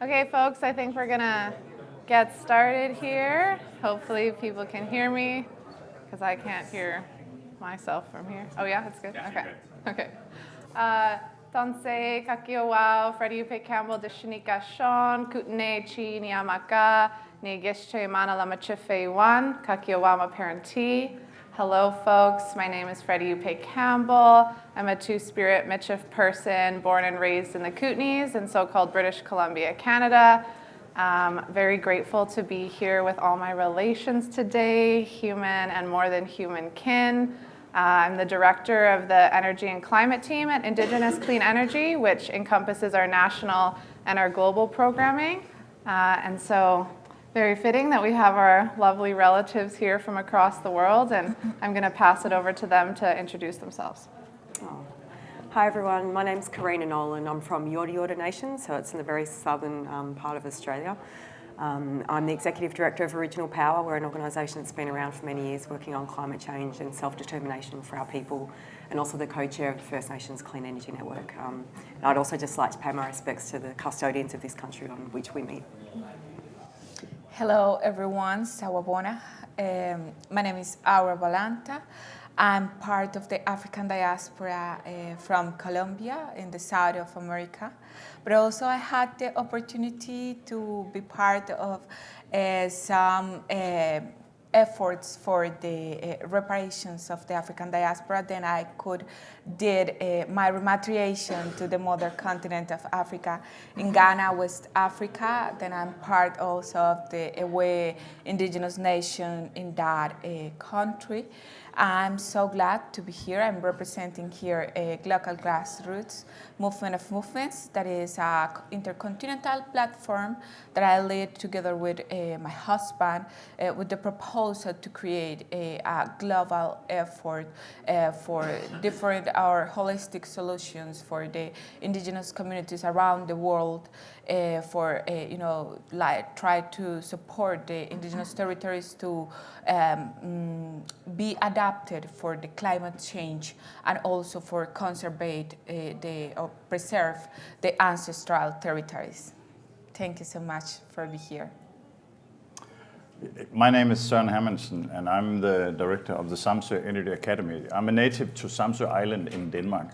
Okay, folks, I think we're gonna get started here. Hopefully people can hear me, because I can't hear myself from here. Oh yeah, it's good? Okay. Okay. Tonse kakiowau, Freddie Upe Campbell, Deshinika Sean, Kutne Chi Niamaka, Negesche Manalamachife Wan, Kakiowama Parenti. Hello, folks. My name is Freddie Upe Campbell. I'm a two-spirit Michif person born and raised in the Kootenays in so-called British Columbia, Canada. Very grateful to be here with all my relations today, human and more than human kin. I'm the director of the Energy and Climate team at Indigenous Clean Energy, which encompasses our national and our global programming. And so very fitting that we have our lovely relatives here from across the world, and I'm going to pass it over to them to introduce themselves. Oh. Hi everyone, my name's Karina Nolan. I'm from Yorta Yorta Nation, so it's in the very southern part of Australia. I'm the Executive Director of Original Power. We're an organisation that's been around for many years working on climate change and self-determination for our people, and also the co-chair of the First Nations Clean Energy Network. And I'd also just like to pay my respects to the custodians of this country on which we meet. Hello everyone, Sawabona. My name is Aura Valanta. I'm part of the African diaspora from Colombia in the south of America. But also I had the opportunity to be part of some efforts for the reparations of the African diaspora. Then I did my repatriation to the mother continent of Africa in Ghana, West Africa. Then I'm part also of the Ewe Indigenous nation in that country. I'm so glad to be here. I'm representing here a local grassroots movement of movements that is an intercontinental platform that I lead together with my husband with the proposal to create a global effort for different or holistic solutions for the indigenous communities around the world for try to support the indigenous territories to be adapted for the climate change and also for or preserve the ancestral territories. Thank you so much for being here. My name is Søren Hermansen, and I'm the director of the Samsø Energy Academy. I'm a native to Samsø Island in Denmark.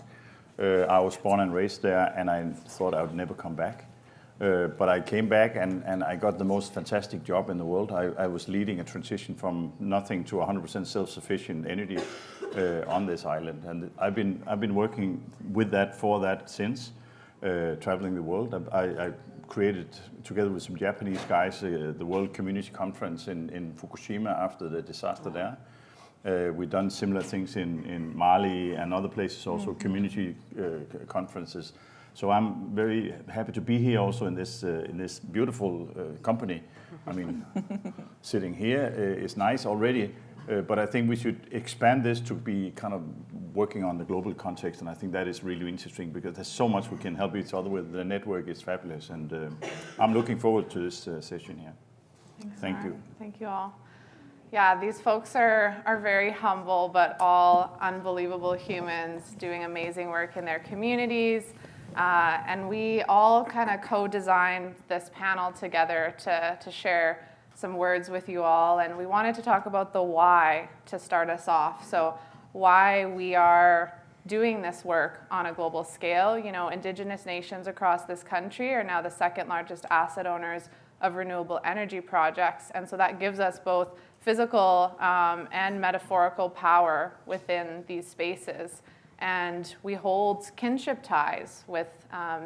I was born and raised there, and I thought I would never come back. But I came back and I got the most fantastic job in the world. I was leading a transition from nothing to 100% self-sufficient energy on this island. And I've been working with that for that since, traveling the world. I created, together with some Japanese guys, the World Community Conference in Fukushima after the disaster there. We've done similar things in Mali and other places, also community conferences. So I'm very happy to be here also in this beautiful company. I mean, sitting here is nice already, but I think we should expand this to be kind of working on the global context, and I think that is really interesting because there's so much we can help each other with. The network is fabulous, and I'm looking forward to this session here. Thank you. Thank you all. Yeah, these folks are very humble, but all unbelievable humans doing amazing work in their communities. And we all kind of co-designed this panel together to share some words with you all. And we wanted to talk about the why to start us off. So why we are doing this work on a global scale. You know, Indigenous nations across this country are now the second largest asset owners of renewable energy projects. And so that gives us both physical and metaphorical power within these spaces. And we hold kinship ties with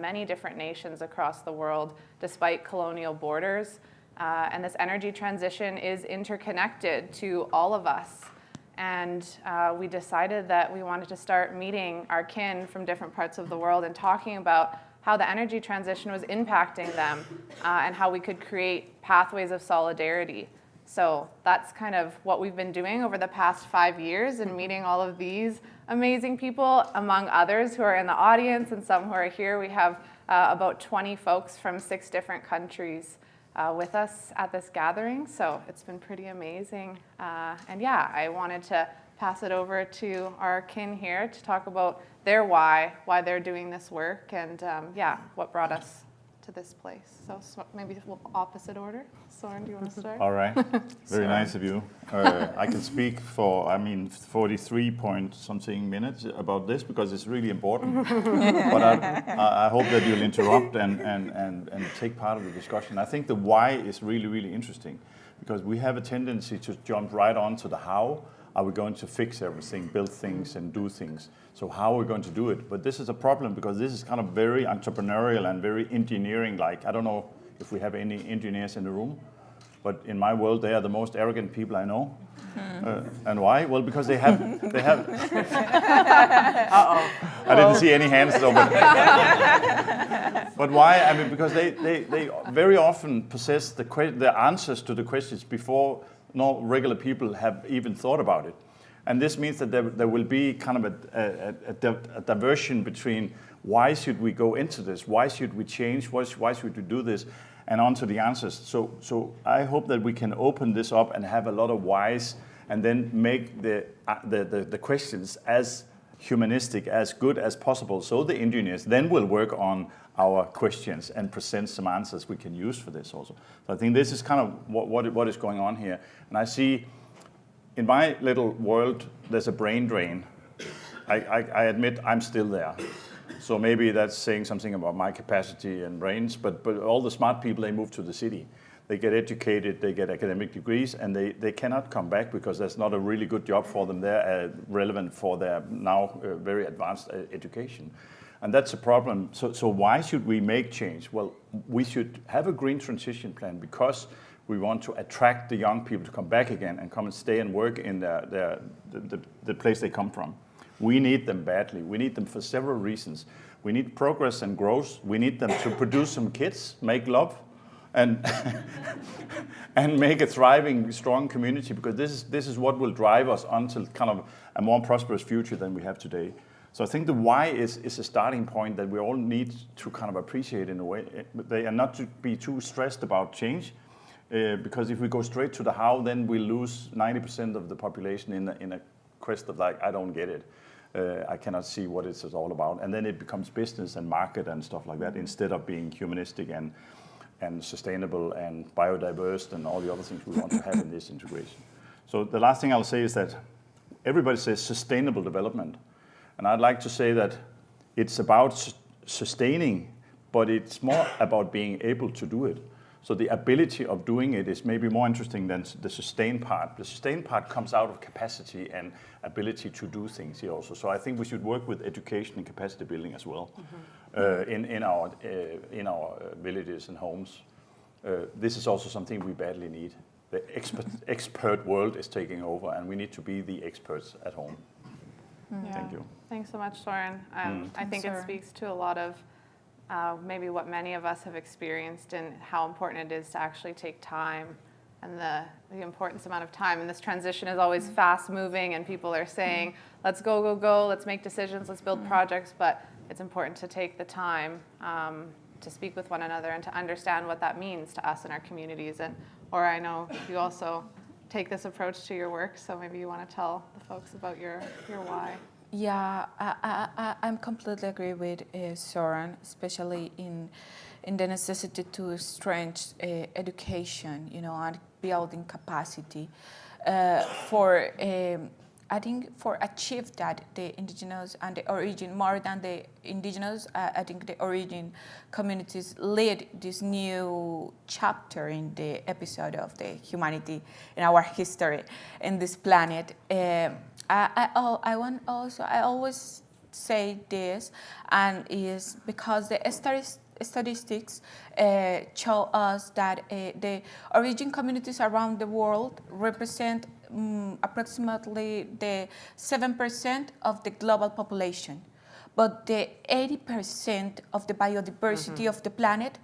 many different nations across the world, despite colonial borders. And this energy transition is interconnected to all of us. And we decided that we wanted to start meeting our kin from different parts of the world and talking about how the energy transition was impacting them and how we could create pathways of solidarity. So that's kind of what we've been doing over the past 5 years and meeting all of these amazing people, among others who are in the audience and some who are here. We have about 20 folks from 6 different countries with us at this gathering. So it's been pretty amazing. And yeah, I wanted to pass it over to our kin here to talk about their why they're doing this work, and yeah, what brought us to to this place. So maybe opposite order. Soren, do you want to start? All right. Very nice of you. I can speak for, 43 point something minutes about this because it's really important. But I hope that you'll interrupt and take part of the discussion. I think the why is really, really interesting because we have a tendency to jump right on to the how. Are we going to fix everything, build things, and do things? So how are we going to do it? But this is a problem because this is kind of very entrepreneurial and very engineering-like. I don't know if we have any engineers in the room, but in my world, they are the most arrogant people I know. And why? Well, because they have. I didn't see any hands though. But why? I mean, because they very often possess the answers to the questions before no regular people have even thought about it. And this means that there will be kind of a diversion between why should we go into this, why should we change, why should we do this, and onto the answers. So I hope that we can open this up and have a lot of whys and then make the questions as humanistic, as good as possible. So the engineers then will work on our questions and present some answers we can use for this also. So I think this is kind of what is going on here. And I see in my little world, there's a brain drain. I admit I'm still there. So maybe that's saying something about my capacity and brains, but all the smart people, they move to the city. They get educated, they get academic degrees, and they cannot come back because there's not a really good job for them there, relevant for their now very advanced education. And that's a problem. So why should we make change? Well, we should have a green transition plan because we want to attract the young people to come back again and come and stay and work in the place they come from. We need them badly. We need them for several reasons. We need progress and growth. We need them to produce some kids, make love, and and make a thriving, strong community because this is what will drive us until kind of a more prosperous future than we have today. So I think the why is a starting point that we all need to kind of appreciate in a way. They are not to be too stressed about change, because if we go straight to the how, then we lose 90% of the population in a quest of like, I don't get it. I cannot see what it's all about. And then it becomes business and market and stuff like that instead of being humanistic and sustainable and biodiverse and all the other things we want to have in this integration. So the last thing I'll say is that everybody says sustainable development. And I'd like to say that it's about sustaining, but it's more about being able to do it. So the ability of doing it is maybe more interesting than the sustain part. The sustain part comes out of capacity and ability to do things here also. So I think we should work with education and capacity building as well in our villages and homes. This is also something we badly need. The expert world is taking over, and we need to be the experts at home. Yeah. Thank you. Thanks so much, Soren. I think it speaks to a lot of maybe what many of us have experienced and how important it is to actually take time and the importance amount of time. And this transition is always fast moving and people are saying, let's go, let's make decisions, let's build projects, but it's important to take the time to speak with one another and to understand what that means to us and our communities. Or I know you also take this approach to your work, so maybe you want to tell the folks about your why. Yeah, I'm completely agree with Soren, especially in the necessity to strengthen education, and building capacity for. I think for achieve that, the indigenous and the origin, more than the indigenous, I think the origin communities lead this new chapter in the episode of the humanity in our history in this planet. I always say this, and is because the statistics show us that the origin communities around the world represent approximately the 7% of the global population, but the 80% of the biodiversity of the planet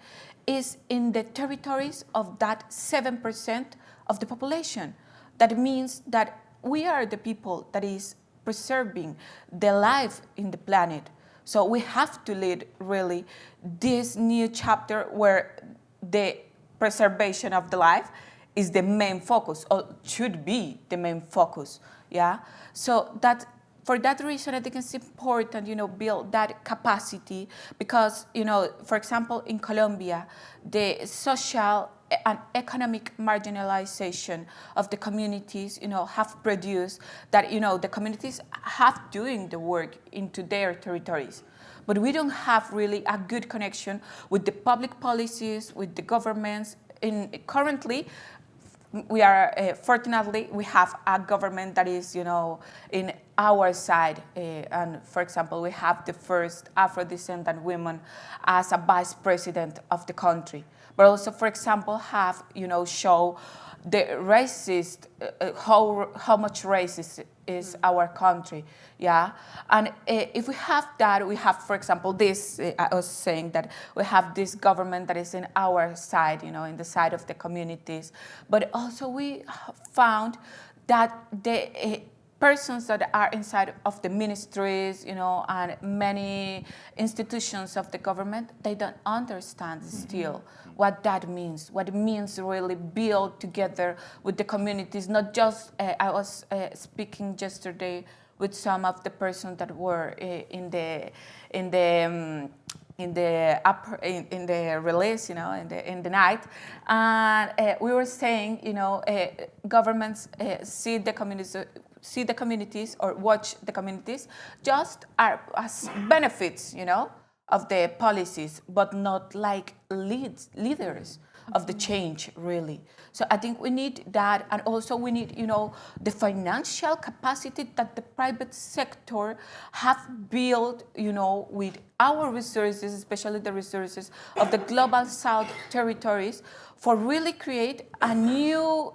is in the territories of that 7% of the population. That means that we are the people that is preserving the life in the planet. So we have to lead really this new chapter where the preservation of the life is the main focus, or should be the main focus, yeah? So that for that reason, I think it's important, build that capacity because, for example, in Colombia, the social and economic marginalization of the communities, have produced that, the communities have doing the work into their territories. But we don't have really a good connection with the public policies, with the governments. Currently, we are, fortunately, we have a government that is, in our side. And for example, we have the first Afro-descendant woman as a vice president of the country. But also, for example, have, show the racist, how much racist is our country, yeah? And if we have that, we have, for example, this, I was saying that we have this government that is in our side, in the side of the communities. But also we found that the persons that are inside of the ministries, and many institutions of the government, they don't understand still what that means, what it means to really build together with the communities, not just, I was speaking yesterday with some of the persons that were in the release, in the night, and we were saying, governments see the communities or watch the communities just as benefits, of the policies, but not like leaders of the change, really. So I think we need that, and also we need, the financial capacity that the private sector have built, with our resources, especially the resources of the Global South territories, for really create a new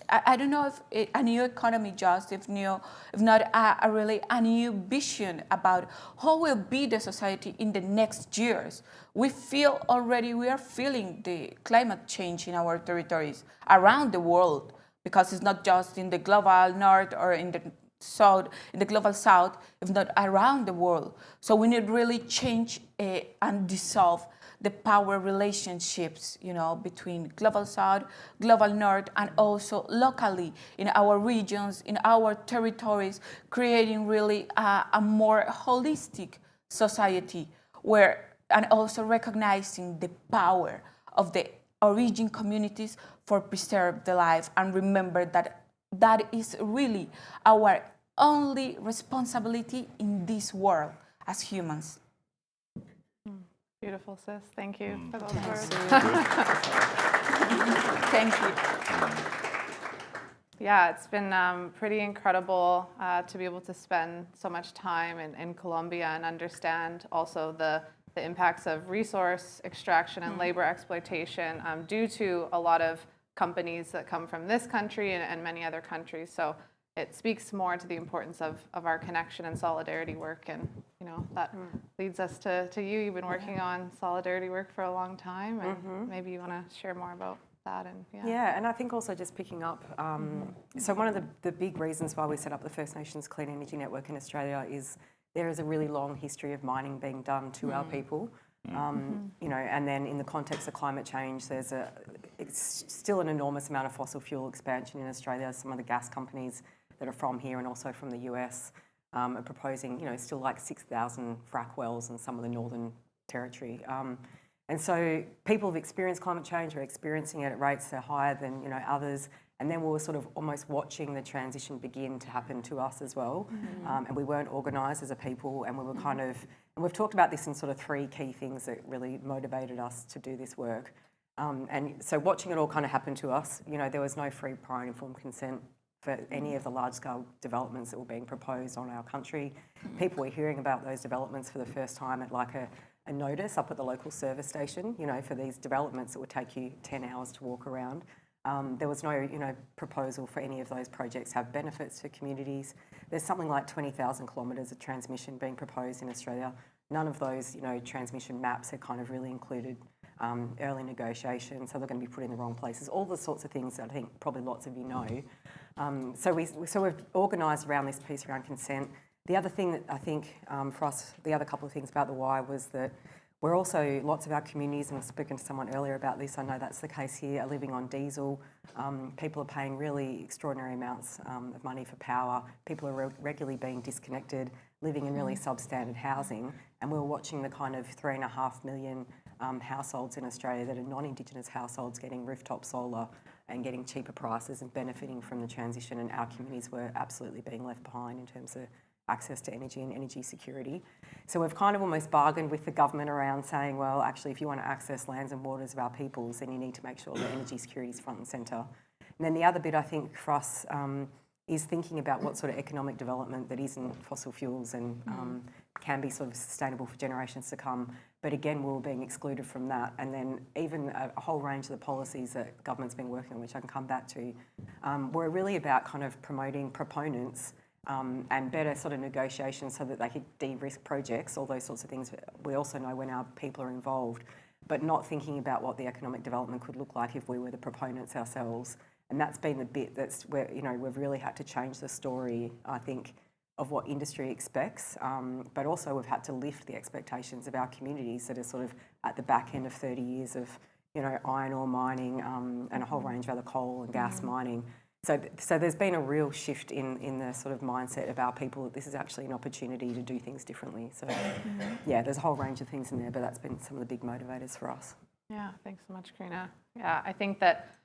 I don't know if a new economy just, if not a new vision about how will be the society in the next years. We are feeling the climate change in our territories around the world, because it's not just in the global north or in the south, in the global south, if not around the world. So we need really change and dissolve the power relationships, between global south, global north, and also locally in our regions, in our territories, creating really a more holistic society and also recognizing the power of the origin communities for preserve the life, and remember that is really our only responsibility in this world as humans. Beautiful, sis. Thank you for those words. Thank you. Yeah, it's been pretty incredible to be able to spend so much time in Colombia and understand also the impacts of resource extraction and labor exploitation due to a lot of companies that come from this country and many other countries. So it speaks more to the importance of our connection and solidarity work, and that leads us to you. You've been working on solidarity work for a long time, and maybe you want to share more about that. And I think also just picking up, so one of the big reasons why we set up the First Nations Clean Energy Network in Australia is there is a really long history of mining being done to our people. And then in the context of climate change, it's still an enormous amount of fossil fuel expansion in Australia. Some of the gas companies that are from here and also from the US are proposing, still like 6,000 frack wells in some of the Northern Territory. And so people have experienced climate change, are experiencing it at rates that are higher than others. And then we were sort of almost watching the transition begin to happen to us as well. And we weren't organised as a people, and we were and we've talked about this in sort of three key things that really motivated us to do this work. And so watching it all kind of happen to us, there was no free, prior and informed consent for any of the large-scale developments that were being proposed on our country. People were hearing about those developments for the first time at like a notice up at the local service station, for these developments that would take you 10 hours to walk around. There was no, proposal for any of those projects to have benefits for communities. There's something like 20,000 kilometres of transmission being proposed in Australia. None of those, transmission maps are kind of really included early negotiation, so they're going to be put in the wrong places. All the sorts of things that I think probably lots of you know. So we've organised around this piece around consent. The other thing that I think for us, the other couple of things about the why was that We're also, lots of our communities, and I've spoken to someone earlier about this, I know that's the case here, are living on diesel. People are paying really extraordinary amounts of money for power. People are regularly being disconnected, living in really substandard housing. And we're watching the kind of 3.5 million households in Australia that are non-Indigenous households getting rooftop solar and getting cheaper prices and benefiting from the transition, and our communities were absolutely being left behind in terms of access to energy and energy security. So we've kind of almost bargained with the government around saying, well, actually, if you want to access lands and waters of our peoples, then you need to make sure that energy security is front and centre. And then the other bit, I think, for us is thinking about what sort of economic development that isn't fossil fuels and can be sort of sustainable for generations to come. But again, we're being excluded from that. And then even a whole range of the policies that government's been working on, which I can come back to, were really about kind of promoting proponents and better sort of negotiations so that they could de-risk projects, all those sorts of things. We also know when our people are involved, but not thinking about what the economic development could look like if we were the proponents ourselves. And that's been the bit that's where, you know, we've really had to change the story, I think, of what industry expects, but also we've had to lift the expectations of our communities that are sort of at the back end of 30 years of, you know, iron ore mining and a whole range of other coal and gas mining. So there's been a real shift in the sort of mindset of our people that this is actually an opportunity to do things differently. So yeah, there's a whole range of things in there, but that's been some of the big motivators for us. Yeah, thanks so much, Karina. Yeah, I think that,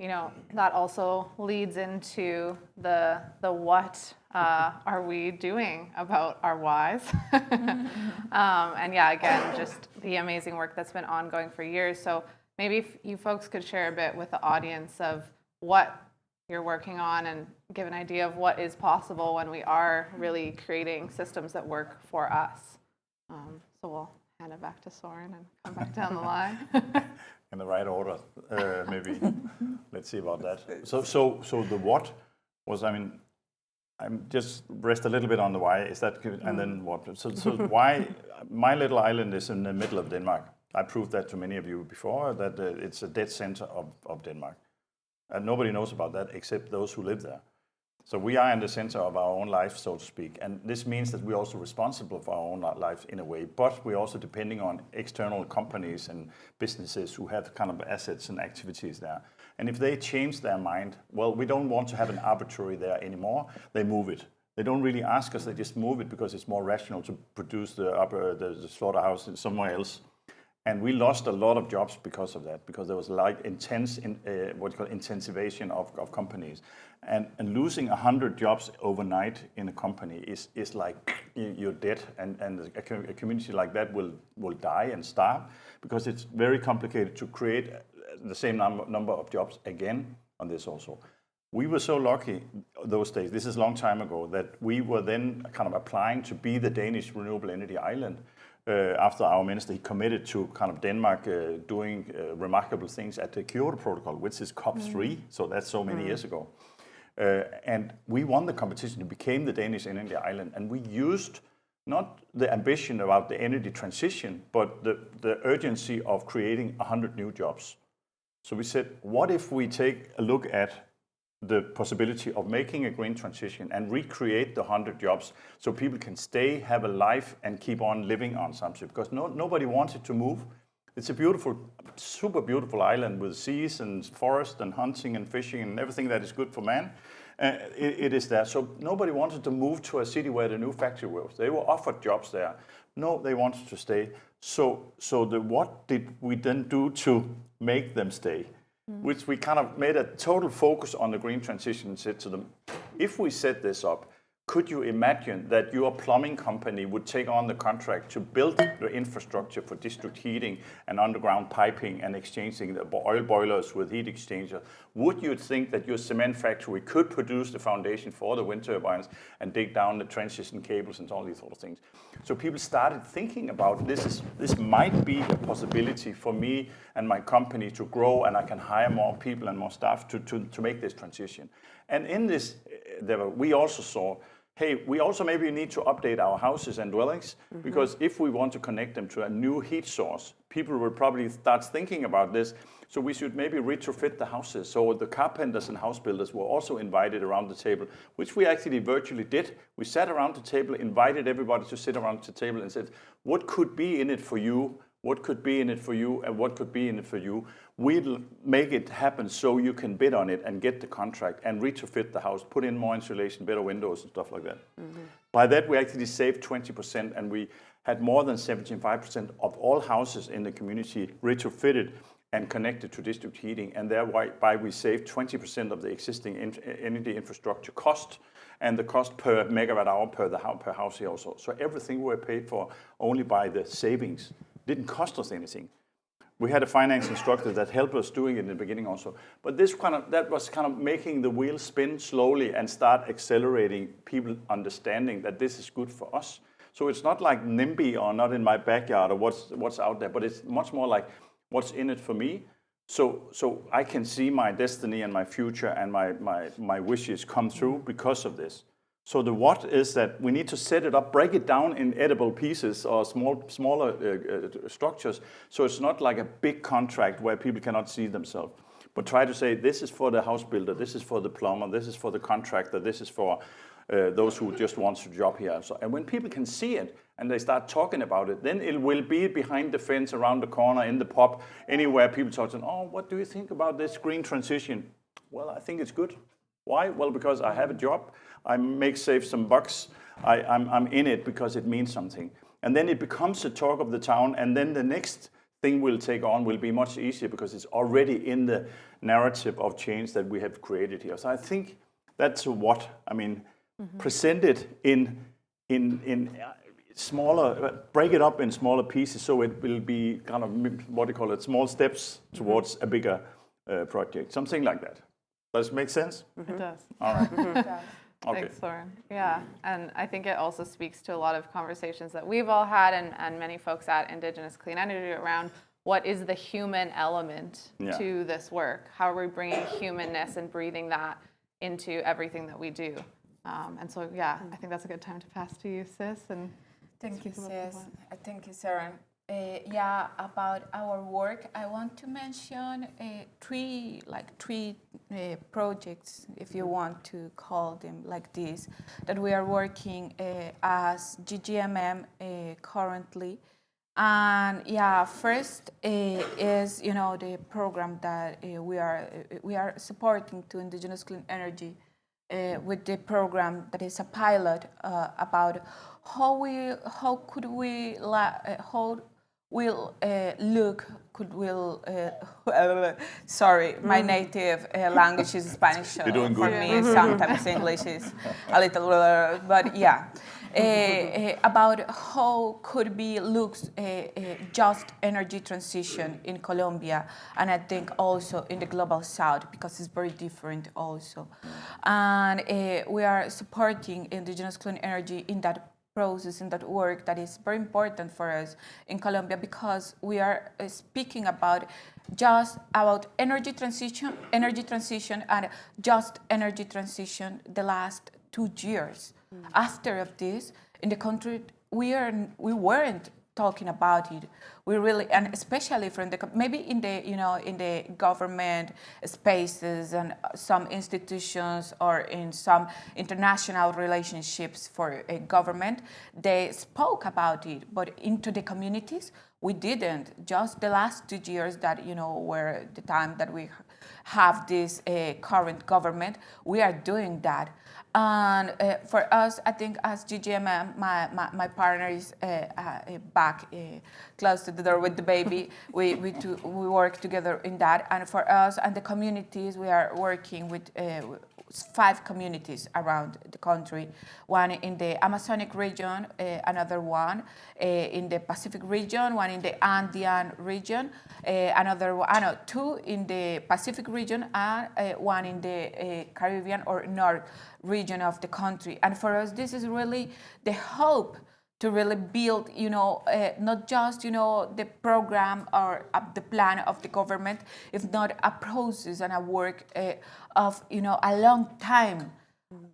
you know, that also leads into the what are we doing about our whys? And yeah, again, just the amazing work that's been ongoing for years. So maybe if you folks could share a bit with the audience of what you're working on and give an idea of what is possible when we are really creating systems that work for us. So we'll hand it back to Soren and come back down the line. In the right order, maybe. Let's see about that. So the what was, I mean, I'm just rest a little bit on the why. Is that, and then what? So why? My little island is in the middle of Denmark. I proved that to many of you before, that it's a dead center of Denmark. And nobody knows about that except those who live there. So we are in the center of our own life, so to speak. And this means that we're also responsible for our own life in a way, but we're also depending on external companies and businesses who have kind of assets and activities there. And if they change their mind, well, we don't want to have an arbitrary there anymore. They move it. They don't really ask us, they just move it because it's more rational to produce the slaughterhouse somewhere else. And we lost a lot of jobs because of that, because there was like intense, what's called intensivation of companies. And losing 100 jobs overnight in a company is like you're dead, and a community like that will die and starve, because it's very complicated to create the same number of jobs again on this also. We were so lucky those days, this is a long time ago, that we were then kind of applying to be the Danish renewable energy island. After our minister, he committed to kind of Denmark doing remarkable things at the Kyoto Protocol, which is COP3, so that's so many years ago. And we won the competition, we became the Danish energy island, and we used not the ambition about the energy transition, but the urgency of creating 100 new jobs. So we said, what if we take a look at the possibility of making a green transition and recreate the 100 jobs so people can stay, have a life, and keep on living on Samsø, because nobody wanted to move. It's a beautiful, super beautiful island with seas and forest and hunting and fishing and everything that is good for man. It is there. So nobody wanted to move to a city where the new factory was. They were offered jobs there. No, they wanted to stay. So what did we then do to make them stay? Which we kind of made a total focus on the green transition and said to them, if we set this up, could you imagine that your plumbing company would take on the contract to build the infrastructure for district heating and underground piping and exchanging the oil boilers with heat exchanger? Would you think that your cement factory could produce the foundation for the wind turbines and dig down the trenches and cables and all these sort of things? So people started thinking about this might be a possibility for me and my company to grow, and I can hire more people and more staff to make this transition. And in this, we also saw, hey, we also maybe need to update our houses and dwellings, because if we want to connect them to a new heat source, people will probably start thinking about this. So we should maybe retrofit the houses. So the carpenters and house builders were also invited around the table, which we actually virtually did. We sat around the table, invited everybody to sit around the table and said, what could be in it for you what could be in it for you and what could be in it for you. We'll make it happen so you can bid on it and get the contract and retrofit the house, put in more insulation, better windows and stuff like that. By that, we actually saved 20%, and we had more than 75% of all houses in the community retrofitted and connected to district heating, and thereby we saved 20% of the existing energy infrastructure cost and the cost per megawatt hour per house here also. So everything we were paid for only by the savings. Didn't cost us anything. We had a finance instructor that helped us doing it in the beginning also. But that was kind of making the wheel spin slowly and start accelerating people understanding that this is good for us. So it's not like NIMBY or not in my backyard or what's out there, but it's much more like what's in it for me. So I can see my destiny and my future and my wishes come through because of this. So the what is that we need to set it up, break it down in edible pieces or smaller structures. So it's not like a big contract where people cannot see themselves. But try to say, this is for the house builder, this is for the plumber, this is for the contractor, this is for those who just want to job here. So, and when people can see it and they start talking about it, then it will be behind the fence, around the corner, in the pub, anywhere people talking, oh, what do you think about this green transition? Well, I think it's good. Why? Well, because I have a job, I save some bucks, I'm in it because it means something. And then it becomes the talk of the town, and then the next thing we'll take on will be much easier because it's already in the narrative of change that we have created here. So I think that's what, I mean, present it in smaller, break it up in smaller pieces so it will be kind of, what do you call it, small steps towards a bigger project, something like that. Does it make sense? It does. All right. Okay. Thanks, Lauren. Yeah, and I think it also speaks to a lot of conversations that we've all had and many folks at Indigenous Clean Energy around what is the human element to this work? How are we bringing humanness and breathing that into everything that we do? And so, yeah, I think that's a good time to pass to you, Sis. And Thank you, Sis. Thank you, Sarah. About our work, I want to mention three projects, if you want to call them like this, that we are working as GGMM currently. And first is the program that we are supporting to Indigenous Clean Energy with the program that is a pilot about how sorry, my native language is Spanish. You're doing good. For me, sometimes English is a little, but about how could be looks just energy transition in Colombia, and I think also in the global south, because it's very different also. And we are supporting Indigenous Clean Energy in that process, in that work that is very important for us in Colombia, because we are speaking about energy transition and just energy transition the last 2 years. After of this, in the country, we weren't talking about it. We really, and especially from maybe in the government spaces and some institutions or in some international relationships for a government, they spoke about it, but into the communities, we didn't. Just the last 2 years that, were the time that we have this current government, we are doing that. And for us, I think as GGMM, my partner is back close to the door with the baby. We work together in that. And for us and the communities, we are working with 5 communities around the country. One in the Amazonic region, another one in the Pacific region, one in the Andean region, another 2 in the Pacific region, and one in the Caribbean or North region of the country. And for us, this is really the hope to really build, not just, the program or the plan of the government, if not a process and a work of, a long time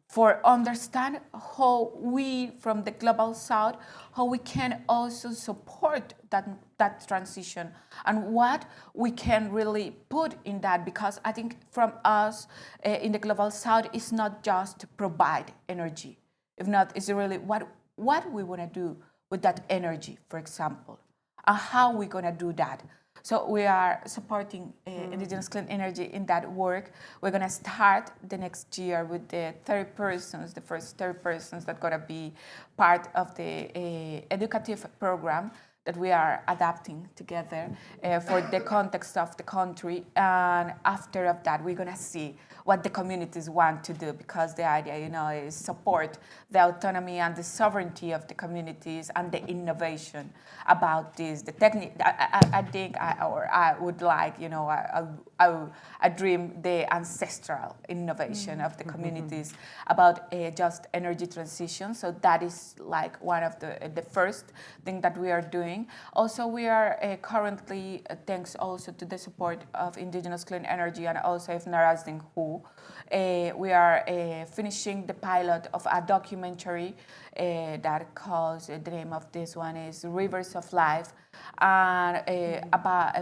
for understand how we, from the global south, how we can also support that transition and what we can really put in that, because I think from us in the global south, it's not just to provide energy. If not, it's really what we want to do with that energy, for example. and how we're going to do that. So we are supporting Indigenous clean energy in that work. We're going to start the next year with the 30 persons, the first 30 persons that are going to be part of the educative program that we are adapting together for the context of the country. And after of that, we're going to see what the communities want to do, because the idea, is support the autonomy and the sovereignty of the communities and the innovation about this. The technique, I think, I would like, I dream the ancestral innovation of the communities about just energy transition. So that is like one of the first thing that we are doing. Also, we are currently, thanks also to the support of Indigenous Clean Energy and also of Narazing Who, we are finishing the pilot of a documentary that calls, the name of this one is Rivers of Life. And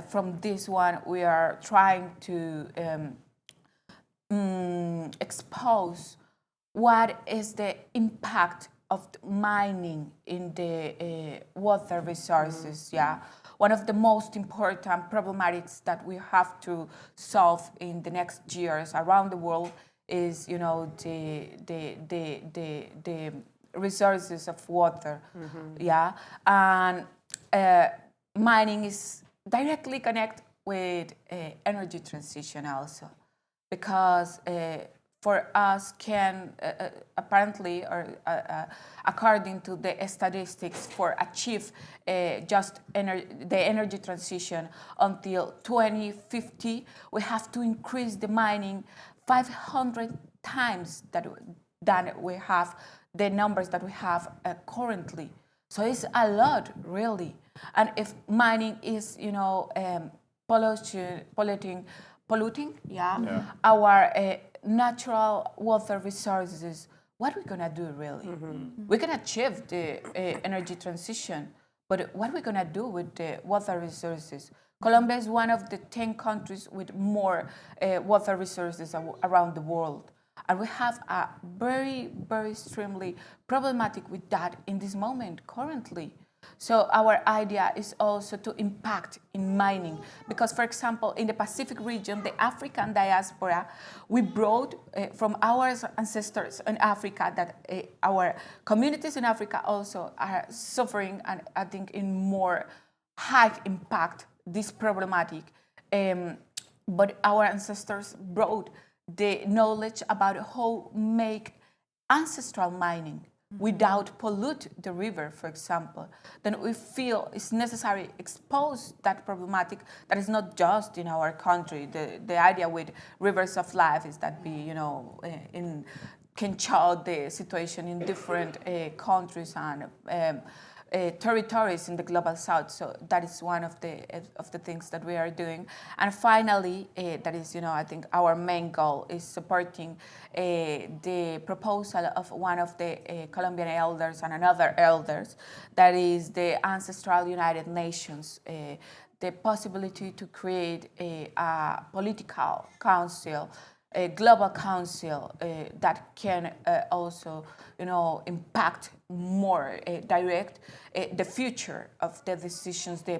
from this one, we are trying to expose what is the impact of mining in the water resources. One of the most important problematics that we have to solve in the next years around the world is, the resources of water. And mining is directly connected with energy transition also, because for us apparently, or according to the statistics, for achieve just the energy transition until 2050, we have to increase the mining 500 times than we have the numbers that we have currently. So it's a lot, really. And if mining is, polluting, our natural water resources, what are we gonna do, really? We can achieve the energy transition, but what are we gonna do with the water resources? Colombia is one of the 10 countries with more water resources around the world. And we have a very, very extremely problematic with that in this moment currently. So our idea is also to impact in mining, because, for example, in the Pacific region, the African diaspora, we brought from our ancestors in Africa that our communities in Africa also are suffering, and I think in more high impact this problematic. But our ancestors brought the knowledge about how make ancestral mining without pollute the river, for example. Then we feel it's necessary to expose that problematic that is not just in our country. The idea with Rivers of Life is that we, can show the situation in different countries and territories in the global south. So that is one of the things that we are doing. And finally, that is, I think our main goal is supporting the proposal of one of the Colombian elders and another elders, that is the Ancestral United Nations, the possibility to create a political council, a global council that can also, impact more direct the future of the decisions, the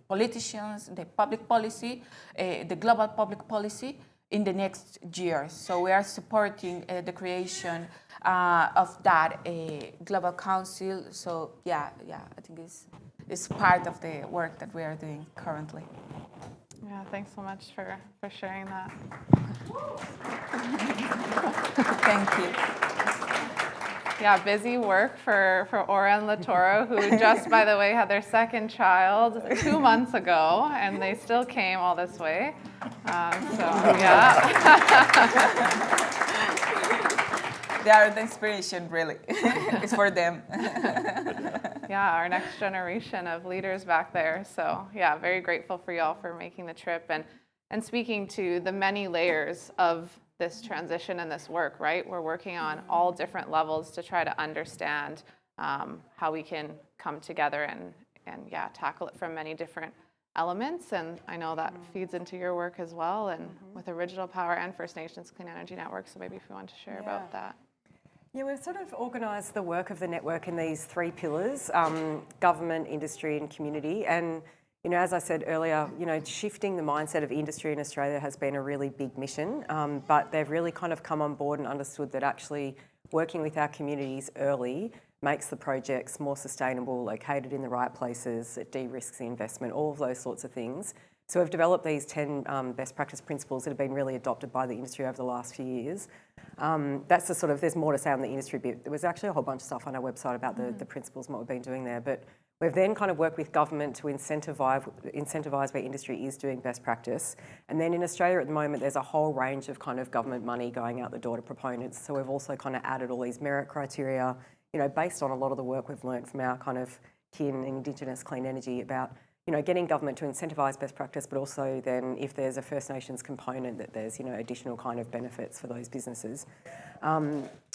politicians, the public policy, the global public policy in the next years. So we are supporting the creation of that global council. So I think it's part of the work that we are doing currently. Yeah, thanks so much for sharing that. Thank you. Yeah, busy work for Ora and Latoro, who just, by the way, had their second child 2 months ago, and they still came all this way. They are the inspiration, really. It's for them. Yeah, our next generation of leaders back there. So yeah, very grateful for y'all for making the trip and speaking to the many layers of this transition and this work, right? We're working on all different levels to try to understand how we can come together and tackle it from many different elements. And I know that feeds into your work as well, and with Original Power and First Nations Clean Energy Network. So maybe if you want to share about that. Yeah, we've sort of organised the work of the network in these three pillars, government, industry and community. And, you know, as I said earlier, you know, shifting the mindset of industry in Australia has been a really big mission, but they've really kind of come on board and understood that actually working with our communities early makes the projects more sustainable, located in the right places, it de-risks the investment, all of those sorts of things. So we've developed these 10 best practice principles that have been really adopted by the industry over the last few years. That's the sort of, there's more to say on the industry bit. There was actually a whole bunch of stuff on our website about the principles and what we've been doing there, but we've then kind of worked with government to incentivise where industry is doing best practice. And then in Australia at the moment, there's a whole range of kind of government money going out the door to proponents. So we've also kind of added all these merit criteria, you know, based on a lot of the work we've learnt from our kind of kin Indigenous clean energy about, you know, getting government to incentivise best practice, but also then if there's a First Nations component that there's, you know, additional kind of benefits for those businesses.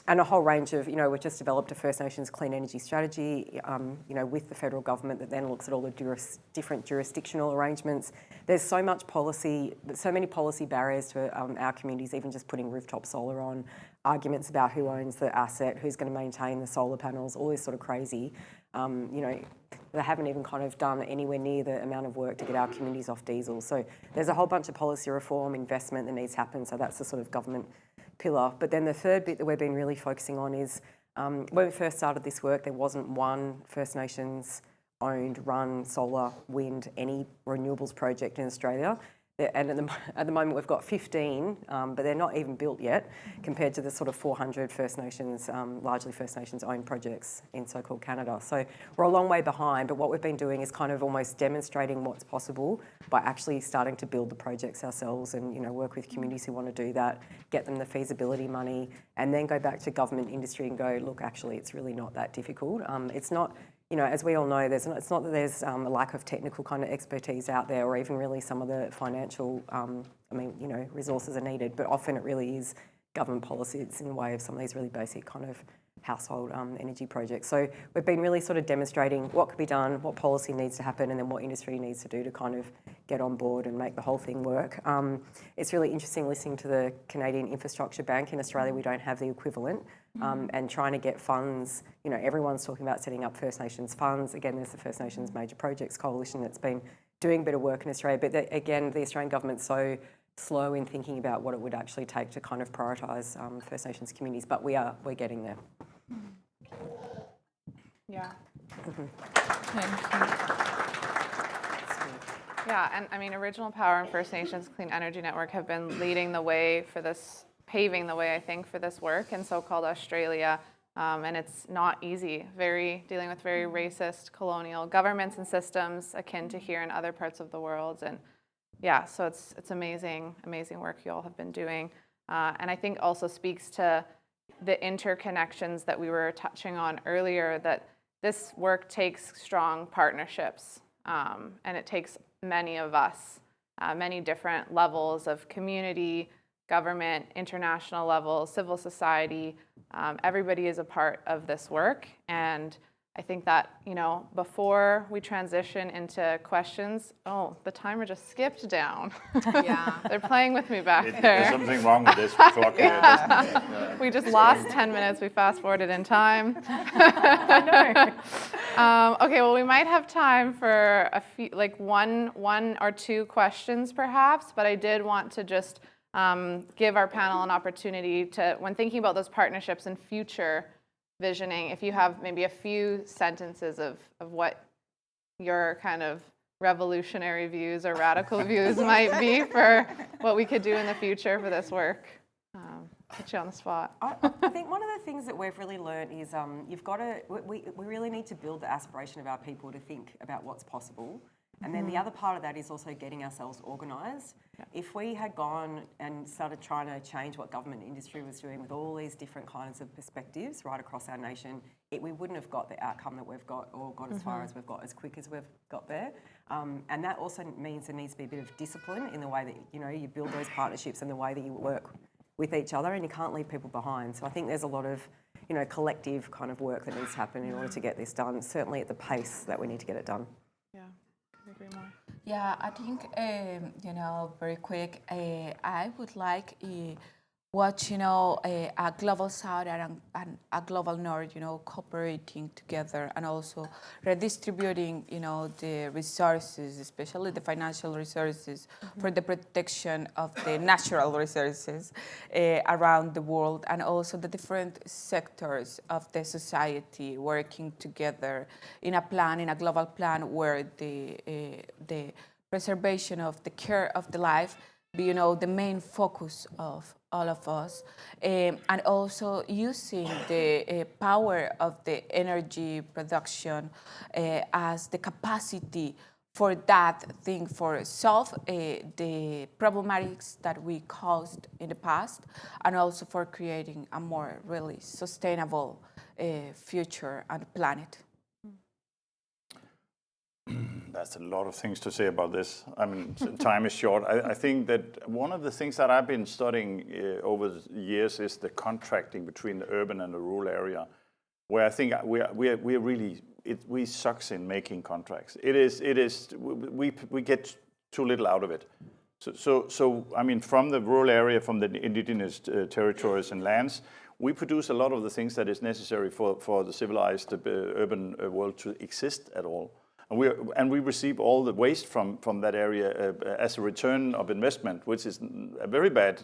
And a whole range of, you know, we've just developed a First Nations clean energy strategy, you know, with the federal government that then looks at all the different jurisdictional arrangements. There's so much policy, so many policy barriers to our communities, even just putting rooftop solar on, arguments about who owns the asset, who's going to maintain the solar panels, all this sort of crazy. You know, they haven't even kind of done anywhere near the amount of work to get our communities off diesel. So there's a whole bunch of policy reform, investment that needs to happen. So that's the sort of government pillar. But then the third bit that we've been really focusing on is when we first started this work, there wasn't one First Nations owned, run solar, wind, any renewables project in Australia. And at the moment we've got 15, but they're not even built yet compared to the sort of 400 First Nations, largely First Nations owned projects in so-called Canada. So we're a long way behind, but what we've been doing is kind of almost demonstrating what's possible by actually starting to build the projects ourselves and, you know, work with communities who want to do that, get them the feasibility money, and then go back to government industry and go, look, actually it's really not that difficult. It's not, you know, as we all know, it's not that there's a lack of technical kind of expertise out there or even really some of the financial, you know, resources are needed, but often it really is government policy. It's in the way of some of these really basic kind of household energy projects. So we've been really sort of demonstrating what could be done, what policy needs to happen, and then what industry needs to do to kind of get on board and make the whole thing work. It's really interesting listening to the Canadian Infrastructure Bank. In Australia, we don't have the equivalent. And trying to get funds, you know, everyone's talking about setting up First Nations funds. Again, there's the First Nations Major Projects Coalition that's been doing a bit of work in Australia. But again, the Australian government's so slow in thinking about what it would actually take to kind of prioritise First Nations communities. But we're getting there. Yeah. Thank you. Yeah, and I mean, Original Power and First Nations Clean Energy Network have been leading the way for this, paving the way, I think, for this work in so-called Australia. And it's not easy, dealing with very racist colonial governments and systems akin to here in other parts of the world. And yeah, so it's amazing work you all have been doing. And I think also speaks to the interconnections that we were touching on earlier, that this work takes strong partnerships, and it takes many of us, many different levels of community, government, international levels, civil society. Everybody is a part of this work. And I think that, you know, before we transition into questions, oh, the timer just skipped down. Yeah. They're playing with me back there. There's something wrong with this clock here. We just lost 10 minutes. We fast forwarded in time. I know. Okay, well, we might have time for a few, like one or two questions perhaps, but I did want to just give our panel an opportunity to, when thinking about those partnerships and future visioning, if you have maybe a few sentences of what your kind of revolutionary views or radical views might be for what we could do in the future for this work. Put you on the spot. I think one of the things that we've really learned is we really need to build the aspiration of our people to think about what's possible. And then the other part of that is also getting ourselves organised. Yeah. If we had gone and started trying to change what government and industry was doing with all these different kinds of perspectives right across our nation, we wouldn't have got the outcome that we've got or got as far as we've got, as quick as we've got there. And that also means there needs to be a bit of discipline in the way that, you know, you build those partnerships and the way that you work with each other, and you can't leave people behind. So I think there's a lot of, you know, collective kind of work that needs to happen in order to get this done, certainly at the pace that we need to get it done. Yeah, couldn't agree more. Yeah, I think, you know, very quick, I would like watch, a global south and a global north, cooperating together and also redistributing, the resources, especially the financial resources, for the protection of the natural resources around the world, and also the different sectors of the society working together in a global plan where the preservation of the care of the life be, the main focus of all of us, and also using the power of the energy production as the capacity for that thing, for solve the problematics that we caused in the past, and also for creating a more really sustainable future and planet. That's a lot of things to say about this. I mean, time is short. I think that one of the things that I've been studying over the years is the contracting between the urban and the rural area, where I think we sucks in making contracts. We get too little out of it. So I mean, from the rural area, from the indigenous territories and lands, we produce a lot of the things that is necessary for the civilized urban world to exist at all. And we receive all the waste from that area as a return of investment, which is a very bad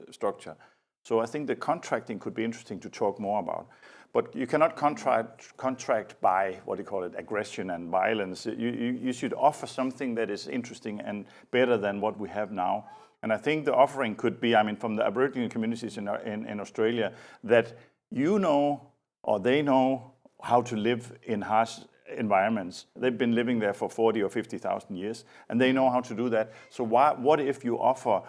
structure. So I think the contracting could be interesting to talk more about. But you cannot contract by, aggression and violence. You should offer something that is interesting and better than what we have now. And I think the offering could be, from the Aboriginal communities in Australia, that or they know how to live in harsh environments. They've been living there for 40 or 50,000 years, and they know how to do that. So what if you offer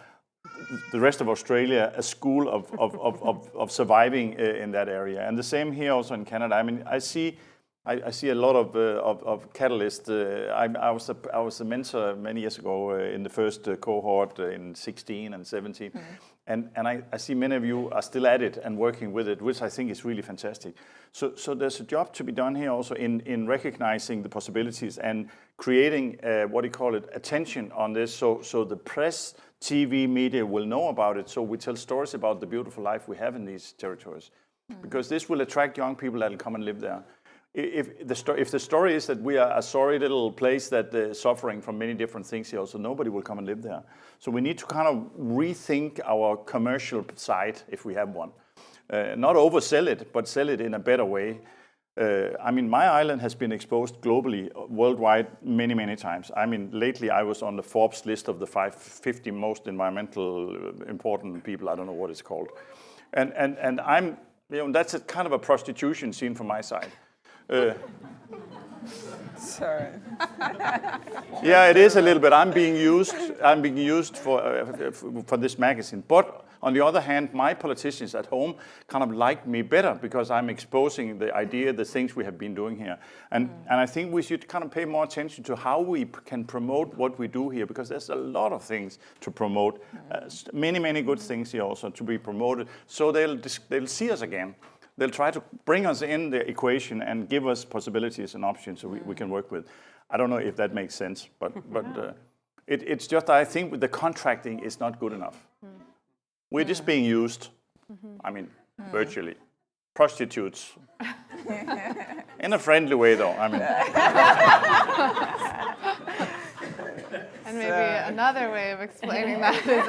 the rest of Australia a school of surviving in that area? And the same here also in Canada. I see a lot of catalysts. I was a mentor many years ago in the first cohort in 16 and 17. And I see many of you are still at it and working with it, which I think is really fantastic. So there's a job to be done here also in recognizing the possibilities and creating attention on this, so the press, TV, media will know about it, so we tell stories about the beautiful life we have in these territories. Because this will attract young people that will come and live there. If the story is that we are a sorry little place that is suffering from many different things here, also nobody will come and live there. So we need to kind of rethink our commercial side, if we have one. Not oversell it, but sell it in a better way. My island has been exposed globally, worldwide, many, many times. Lately I was on the Forbes list of the 50 most environmental important people. I don't know what it's called. And I'm, that's a kind of a prostitution seen from my side. Sorry. Yeah, it is a little bit. I'm being used for this magazine. But on the other hand, my politicians at home kind of like me better because I'm exposing the idea, the things we have been doing here. And I think we should kind of pay more attention to how we can promote what we do here, because there's a lot of things to promote. Many, many good things here also to be promoted. So they'll see us again. They'll try to bring us in the equation and give us possibilities and options so we can work with. I don't know if that makes sense, but it's just I think the contracting is not good enough. We're just being used, virtually. Prostitutes. In a friendly way, though. And maybe another way of explaining that is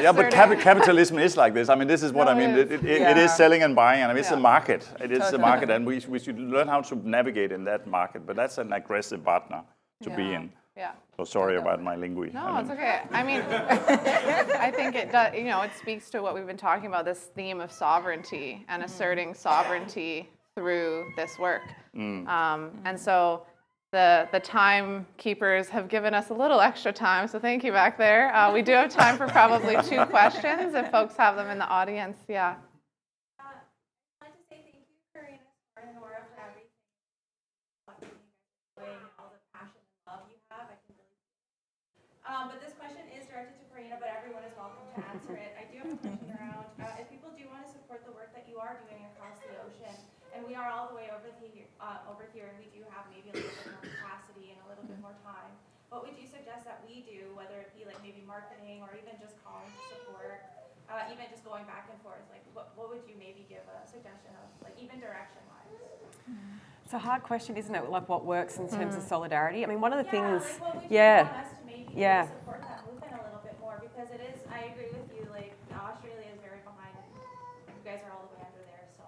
yeah, but capitalism is like this. This is what I mean. It is selling and buying, and it's a market. It is a market, and we should learn how to navigate in that market. But that's an aggressive partner to be in. Yeah. So sorry about my lingui. No, it's okay. I think it does. It speaks to what we've been talking about, this theme of sovereignty and asserting sovereignty through this work. And so the timekeepers have given us a little extra time, so thank you back there. We do have time for probably 2 questions if folks have them in the audience. Yeah. I'd like to say thank you, Karina and Nora, for everything. And all the passion and love you have, I can really see it. But this question is directed to Karina, but everyone is welcome to answer it. I do have a question around if people do want to support the work that you are doing across the ocean, and we are all the way over here, and we do have maybe a little bit more capacity and a little bit more time. what would you suggest that we do, whether it be like maybe marketing or even just calling to support, even just going back and forth? Like, what would you maybe give a suggestion of, like, even direction-wise? It's a hard question, isn't it? Like what works in terms of solidarity? I mean, one of the things, Like, what would you yeah, want us to maybe yeah. really support that movement a little bit more? Because it is, I agree with you, like, Australia is very behind, and you guys are all the way under there, so.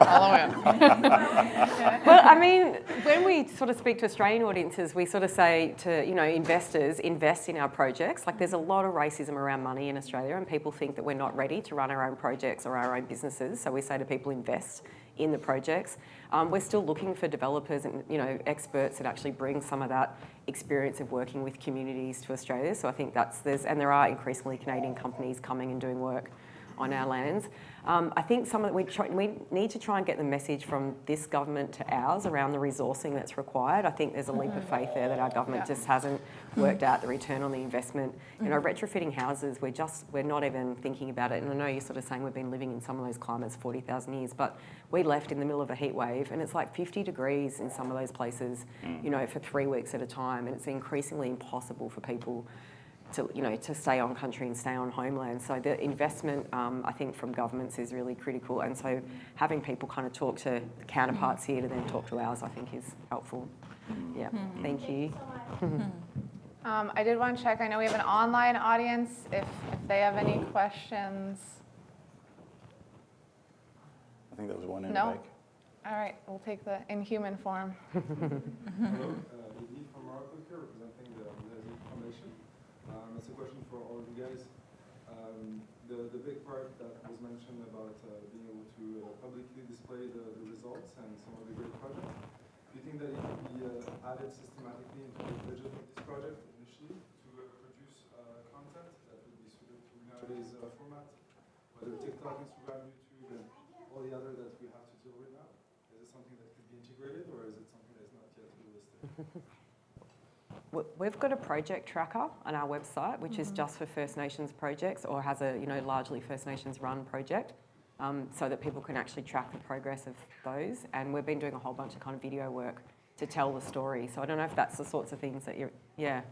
All the way up. Well, I mean, when we sort of speak to Australian audiences, we sort of say to, you know, investors, invest in our projects. Like there's a lot of racism around money in Australia and people think that we're not ready to run our own projects or our own businesses. So we say to people, invest in the projects. We're still looking for developers and, you know, experts that actually bring some of that experience of working with communities to Australia. So I think and there are increasingly Canadian companies coming and doing work on our lands. I think we need to try and get the message from this government to ours around the resourcing that's required. I think there's a leap of faith there that our government just hasn't worked out the return on the investment. You know, retrofitting houses, we're not even thinking about it. And I know you're sort of saying we've been living in some of those climates 40,000 years, but we left in the middle of a heat wave and it's like 50 degrees in some of those places, you know, for 3 weeks at a time. And it's increasingly impossible for people to stay on country and stay on homeland. So the investment, I think, from governments is really critical. And so having people kind of talk to counterparts here to then talk to ours, I think is helpful. Yeah, thank you. I did want to check, I know we have an online audience, if they have any questions. I think there was one in No? the back. All right, we'll take the inhuman form. Hello, Edith from Morocco here, representing the Zazie Foundation. It's a question for all of you guys. The big part that was mentioned about being able to publicly display the results and some of the great projects. Do you think that it could be added systematically into the budget of this project initially to produce content that would be suited to nowadays format, whether TikTok, Instagram, YouTube, and all the other that we have to deal with now? Is it something that could be integrated, or is it something that is not yet realistic? We've got a project tracker on our website, which is just for First Nations projects or has a, you know, largely First Nations run project, so that people can actually track the progress of those. And we've been doing a whole bunch of kind of video work to tell the story. So I don't know if that's the sorts of things that you're, yeah.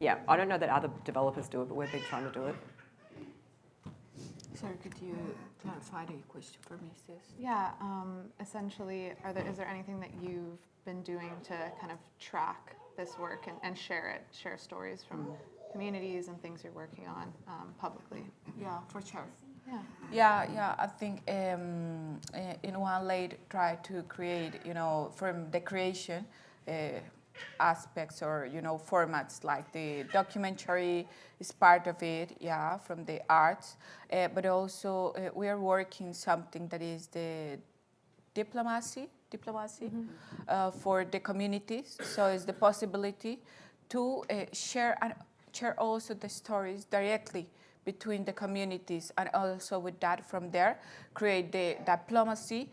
I don't know that other developers do it, but we've been trying to do it. Sorry, could you clarify the question for me, sis? Yeah, essentially, is there anything that you've been doing to kind of track this work and share stories from communities and things you're working on publicly? Yeah, for sure. Yeah. Yeah. I think in one late try to create, you know, from the creation aspects or, you know, formats like the documentary is part of it, yeah, from the arts, but also we are working something that is the diplomacy for the communities. So it's the possibility to share also the stories directly between the communities, and also with that from there create the diplomacy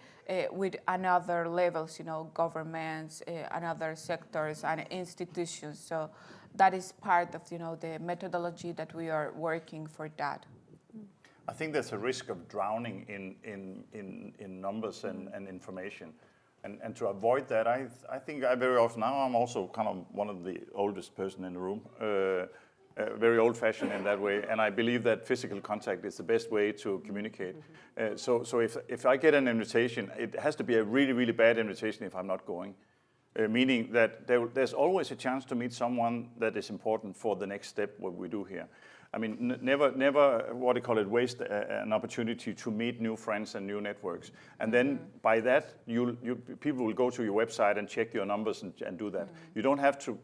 with another levels, you know, governments and other sectors and institutions. So that is part of, you know, the methodology that we are working for that. I think there's a risk of drowning in numbers and information. And to avoid that, I think I very often, now I'm also kind of one of the oldest person in the room, very old-fashioned in that way, and I believe that physical contact is the best way to communicate. So if I get an invitation, it has to be a really, really bad invitation if I'm not going, meaning that there's always a chance to meet someone that is important for the next step, what we do here. I mean, never, what do you call it, waste an opportunity to meet new friends and new networks. And then by that, people will go to your website and check your numbers and do that. You don't have to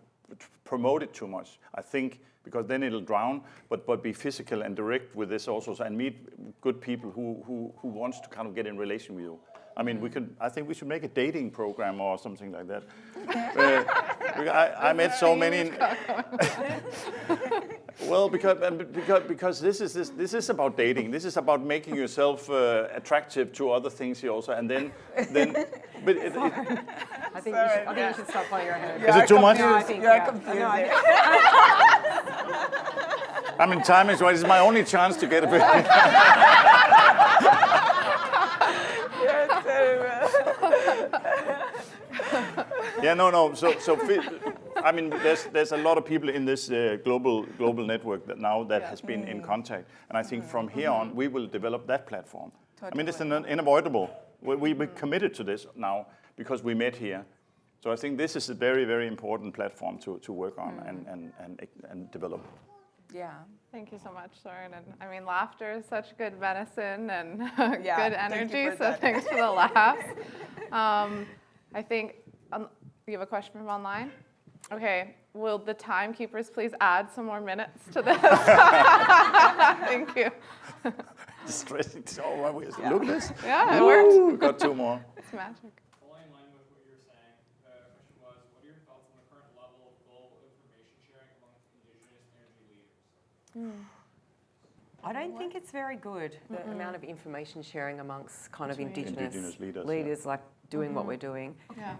promote it too much, I think, because then it'll drown, but be physical and direct with this also, and meet good people who wants to kind of get in relation with you. I mean, I think we should make a dating program or something like that. I met so many. Well, because this is about dating. This is about making yourself attractive to other things here also, and then. But I think you should stop while you're ahead. Is it too much? No, I think You're confused. I mean, time is right. It's my only chance to get a bit. Yeah, no. So I mean, there's a lot of people in this global network that has been in contact, and I think from here on we will develop that platform. I mean, it's unavoidable. We're committed to this now because we met here. So I think this is a very, very important platform to work on and develop. Yeah. Thank you so much, Soren. And I mean, laughter is such good medicine and Yeah, good thank you energy. for So that. thanks for the laughs. I think you have a question from online. Okay. Will the timekeepers please add some more minutes to this? Thank you. Stressing. Look at this. Yeah, it worked. We've got 2 more. It's magic. Following in line with what you were saying, the question was, what are your thoughts on the current level of global information sharing among Indigenous energy leaders? I don't think it's very good, the amount of information sharing amongst kind of Indigenous Indigenous leaders, like doing what we're doing. Yeah.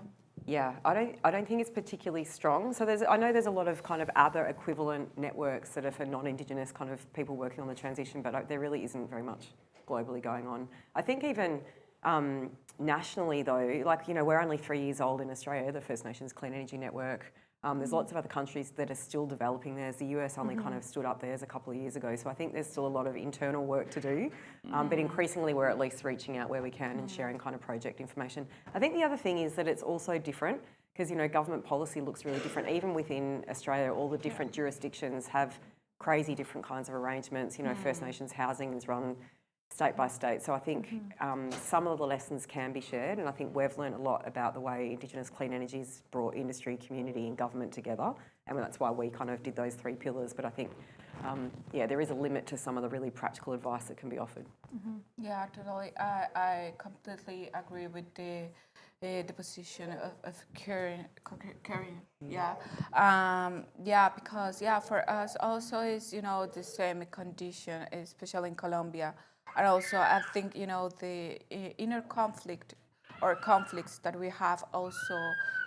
Yeah, I don't think it's particularly strong. So I know there's a lot of kind of other equivalent networks that are for non-Indigenous kind of people working on the transition, but there really isn't very much globally going on. I think even nationally though, like, you know, we're only 3 years old in Australia, the First Nations Clean Energy Network. There's lots of other countries that are still developing theirs. The US only kind of stood up theirs a couple of years ago. So I think there's still a lot of internal work to do. But increasingly we're at least reaching out where we can and sharing kind of project information. I think the other thing is that it's also different because, you know, government policy looks really different. Even within Australia, all the different jurisdictions have crazy different kinds of arrangements. You know, First Nations housing is run state by state. So I think some of the lessons can be shared, and I think we've learned a lot about the way Indigenous clean energy's brought industry, community and government together, and that's why we kind of did those 3 pillars. But I think, there is a limit to some of the really practical advice that can be offered. Yeah, totally. I completely agree with the position of Karen. Yeah. Because for us also is, you know, the same condition, especially in Colombia. And also I think, you know, the inner conflict or conflicts that we have also,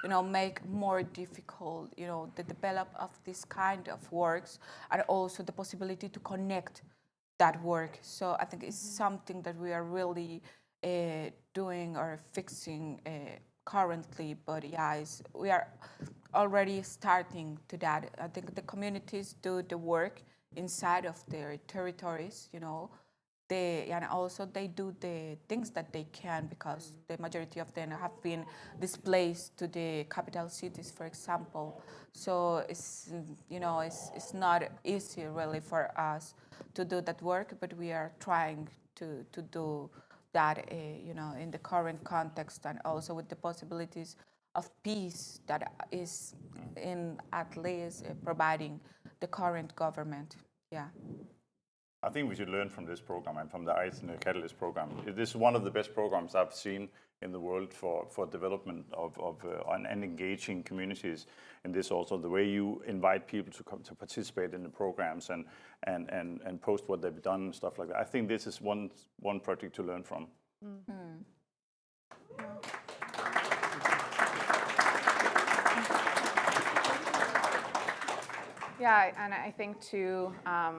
you know, make more difficult, you know, the develop of this kind of works and also the possibility to connect that work. So I think it's something that we are really doing or fixing currently, but we are already starting to that. I think the communities do the work inside of their territories, you know, and also they do the things that they can because the majority of them have been displaced to the capital cities, for example. So it's, you know, it's not easy really for us to do that work, but we are trying to do that, you know, in the current context and also with the possibilities of peace that is in at least providing the current government. Yeah. I think we should learn from this program and from the ICE and the Catalyst program. This is one of the best programs I've seen in the world for development of and engaging communities. And this also the way you invite people to come to participate in the programs and post what they've done and stuff like that. I think this is one project to learn from. Mm-hmm. Yeah, and I think too,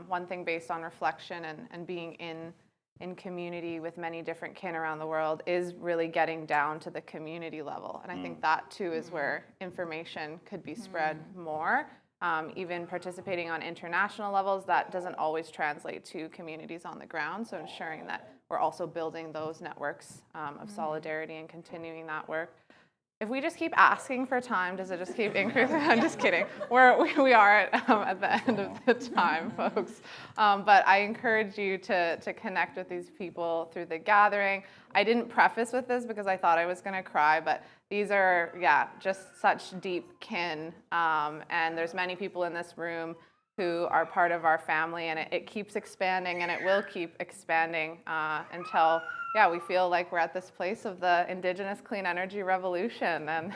one thing based on reflection and being in community with many different kin around the world is really getting down to the community level. And I think that too is where information could be spread more. Even participating on international levels, that doesn't always translate to communities on the ground. So ensuring that we're also building those networks of solidarity and continuing that work. If we just keep asking for time, does it just keep increasing? I'm just kidding. We are at the end of the time, folks. But I encourage you to connect with these people through the gathering. I didn't preface with this because I thought I was going to cry, but these are, just such deep kin. And there's many people in this room who are part of our family, and it keeps expanding, and it will keep expanding until we feel like we're at this place of the Indigenous clean energy revolution and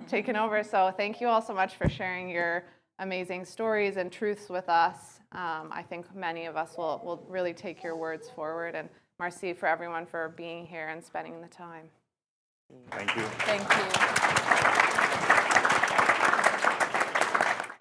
taking over. So thank you all so much for sharing your amazing stories and truths with us. I think many of us will really take your words forward. And merci for everyone for being here and spending the time. Thank you. Thank you.